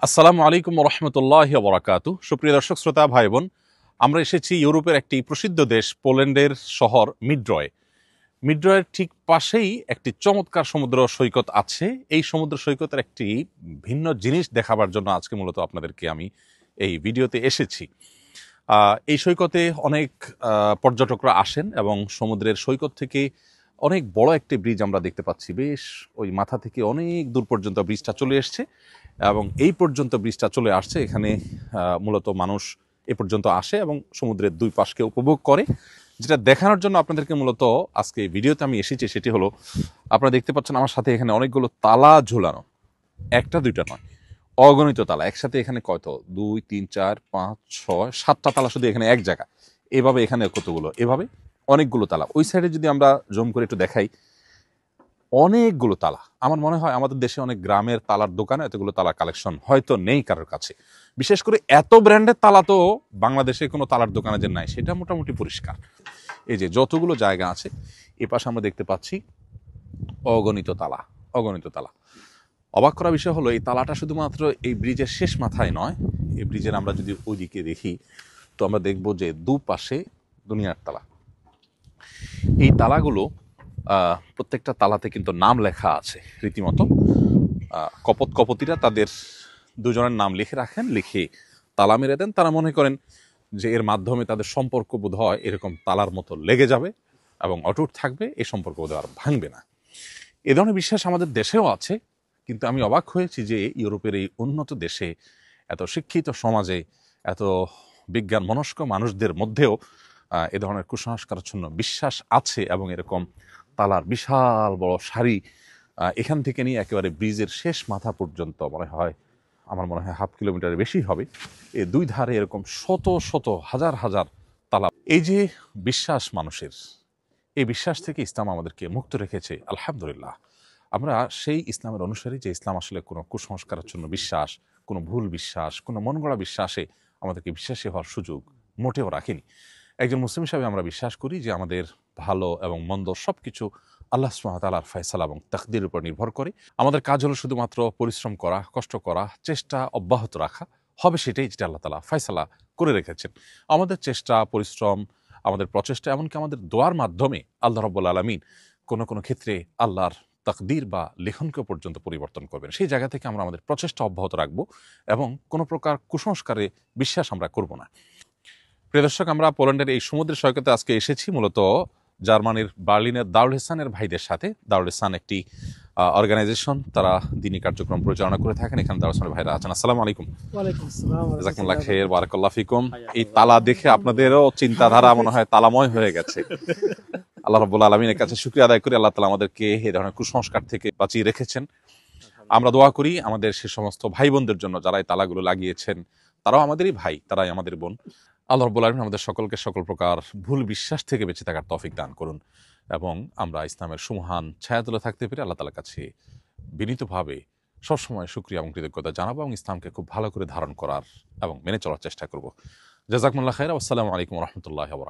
আসসালামু আলাইকুম রহমতুল্লাহি ওয়া বারাকাতুহু। সুপ্রিয় দর্শক শ্রোতা ভাই বোন, আমরা এসেছি ইউরোপের একটি প্রসিদ্ধ দেশ পোল্যান্ডের শহর মিড্রয়। মিড্রয়ের ঠিক পাশেই একটি চমৎকার সমুদ্র সৈকত আছে। এই সমুদ্র সৈকতের একটি ভিন্ন জিনিস দেখাবার জন্য আজকে মূলত আপনাদেরকে আমি এই ভিডিওতে এসেছি। এই সৈকতে অনেক পর্যটকরা আসেন এবং সমুদ্রের সৈকত থেকে অনেক বড় একটি ব্রিজ আমরা দেখতে পাচ্ছি। বেশ ওই মাথা থেকে অনেক দূর পর্যন্ত ব্রিজটা চলে এসছে এবং এই পর্যন্ত ব্রিজটা চলে আসছে। এখানে মূলত মানুষ এ পর্যন্ত আসে এবং সমুদ্রের দুই পাশকে উপভোগ করে। যেটা দেখানোর জন্য আপনাদেরকে মূলত আজকে এই ভিডিওতে আমি এসেছি সেটি হলো, আপনারা দেখতে পাচ্ছেন আমার সাথে এখানে অনেকগুলো তালা ঝুলানো, একটা দুইটা নয়, অগণিত তালা একসাথে। এখানে কত, 2 3 4 5 6 7টা তালা শুধু এখানে এক জায়গা। এভাবে এখানে কতগুলো, এভাবে অনেকগুলো তালা। ওই সাইডে যদি আমরা জুম করে একটু দেখাই, অনেকগুলো তালা। আমার মনে হয় আমাদের দেশে অনেক গ্রামের তালার দোকানে এতগুলো তালার কালেকশন হয়তো নেই কারোর কাছে। বিশেষ করে এত ব্র্যান্ডের তালা তো বাংলাদেশে কোনো তালার দোকানে যে নাই সেটা মোটামুটি পরিষ্কার। এই যে যতগুলো জায়গা আছে এ পাশে আমরা দেখতে পাচ্ছি অগণিত তালা, অগণিত তালা। অবাক করা বিষয় হলো, এই তালাটা শুধুমাত্র এই ব্রিজের শেষ মাথায় নয়, এই ব্রিজের আমরা যদি ওইদিকে দেখি তো আমরা দেখব যে দুপাশে দুনিয়ার তালা। এই তালাগুলো প্রত্যেকটা তালাতে কিন্তু নাম লেখা আছে রীতিমতো। কপতিরা তাদের দুজনের নাম লিখে রাখেন, লিখে তালা মেরে দেন। তারা মনে করেন যে এর মাধ্যমে তাদের সম্পর্ক বোধ হয় এরকম তালার মতো লেগে যাবে এবং অটুট থাকবে, এই সম্পর্ক বোধ আর ভাঙবে না। এ ধরনের বিশ্বাস আমাদের দেশেও আছে। কিন্তু আমি অবাক হয়েছি যে ইউরোপের এই উন্নত দেশে, এত শিক্ষিত সমাজে, এত বিজ্ঞান মনস্ক মানুষদের মধ্যেও এ ধরনের কুসংস্কারাচ্ছন্ন বিশ্বাস আছে এবং এরকম তালার বিশাল বড় সারি এখান থেকে নিয়ে একেবারে ব্রিজের শেষ মাথা পর্যন্ত আমার মনে হয় 1/2 কিলোমিটারের বেশি হবে। এই দুই ধারে এরকম শত শত হাজার হাজার তালা। এই যে বিশ্বাস মানুষের, এই বিশ্বাস থেকে ইসলাম আমাদেরকে মুক্ত রেখেছে, আলহামদুলিল্লাহ। আমরা সেই ইসলামের অনুসারী, যে ইসলাম আসলে কোনো কুসংস্কারাচ্ছন্ন বিশ্বাস, কোনো ভুল বিশ্বাস, কোনো মন গড়া বিশ্বাসে আমাদেরকে বিশ্বাসী হওয়ার সুযোগ মোটেও রাখেনি। একজন মুসলিম হিসাবে আমরা বিশ্বাস করি যে আমাদের ভালো এবং মন্দ সব কিছু আল্লাহ সুবহানাহু ওয়া তাআলার ফয়সালা এবং তাকদীরের উপর নির্ভর করে। আমাদের কাজ হলো শুধুমাত্র পরিশ্রম করা, কষ্ট করা, চেষ্টা অব্যাহত রাখা। হবে সেটাই যেটা আল্লাহ তাআলা ফয়সালা করে রেখেছেন। আমাদের চেষ্টা, পরিশ্রম, আমাদের প্রচেষ্টা, এমনকি আমাদের দোয়ার মাধ্যমে আল্লাহ রাব্বুল আলামিন কোনো কোনো ক্ষেত্রে আল্লাহর তাকদীর বা লেখনকে পর্যন্ত পরিবর্তন করবেন। সেই জায়গা থেকে আমরা আমাদের প্রচেষ্টা অব্যাহত রাখবো এবং কোনো প্রকার কুসংস্কারে বিশ্বাস আমরা করব না। প্রিয় দর্শক, আমরা পোল্যান্ডের এই সমুদ্র সৈকতে আজকে এসেছি মূলত জার্মানির বার্লিনের দারুল ইহসানের ভাইদের সাথে। দারুল ইহসান একটি অর্গানাইজেশন, তারা দিনী কার্যক্রম পরিচালনা করে থাকেন। এখানে দারুল ইহসানের ভাইরা আছেন। আসসালামু আলাইকুম। ওয়ালাইকুম আসসালাম। জাযাকুমুল্লাহ খাইর, বারাকাল্লাহু ফিকুম। এই তালা দেখে আপনাদেরও চিন্তাধারা মনে হয় তালাময় হয়ে গেছে। আল্লাহ রাব্বুল আলামিনের কাছে শুকরিয়া আদায় করি, আল্লাহ তাআলা আমাদেরকে এই ধরনের কুসংস্কার থেকে বাঁচিয়ে রেখেছেন। আমরা দোয়া করি আমাদের সে সমস্ত ভাই বোনদের জন্য যারা এই তালাগুলো লাগিয়েছেন। তারাও আমাদেরই ভাই, তারাই আমাদের বোন। আল্লাহ রাব্বুল আলামিন আমাদের সকলকে সকল প্রকার ভুল বিশ্বাস থেকে বেঁচে থাকার তৌফিক দান করুন এবং আমরা ইসলামের সুমহান ছায়াতলে থাকতে পেরে আল্লাহ তাআলার কাছে বিনীতভাবে সবসময় শুকরিয়া এবং কৃতজ্ঞতা জানাবো এবং ইসলামকে খুব ভালো করে ধারণ করার এবং মেনে চলার চেষ্টা করব। জাযাকুমুল্লাহ খাইর। আসসালামু আলাইকুম ওয়া রাহমাতুল্লাহি ওয়া বারাকাতুহু।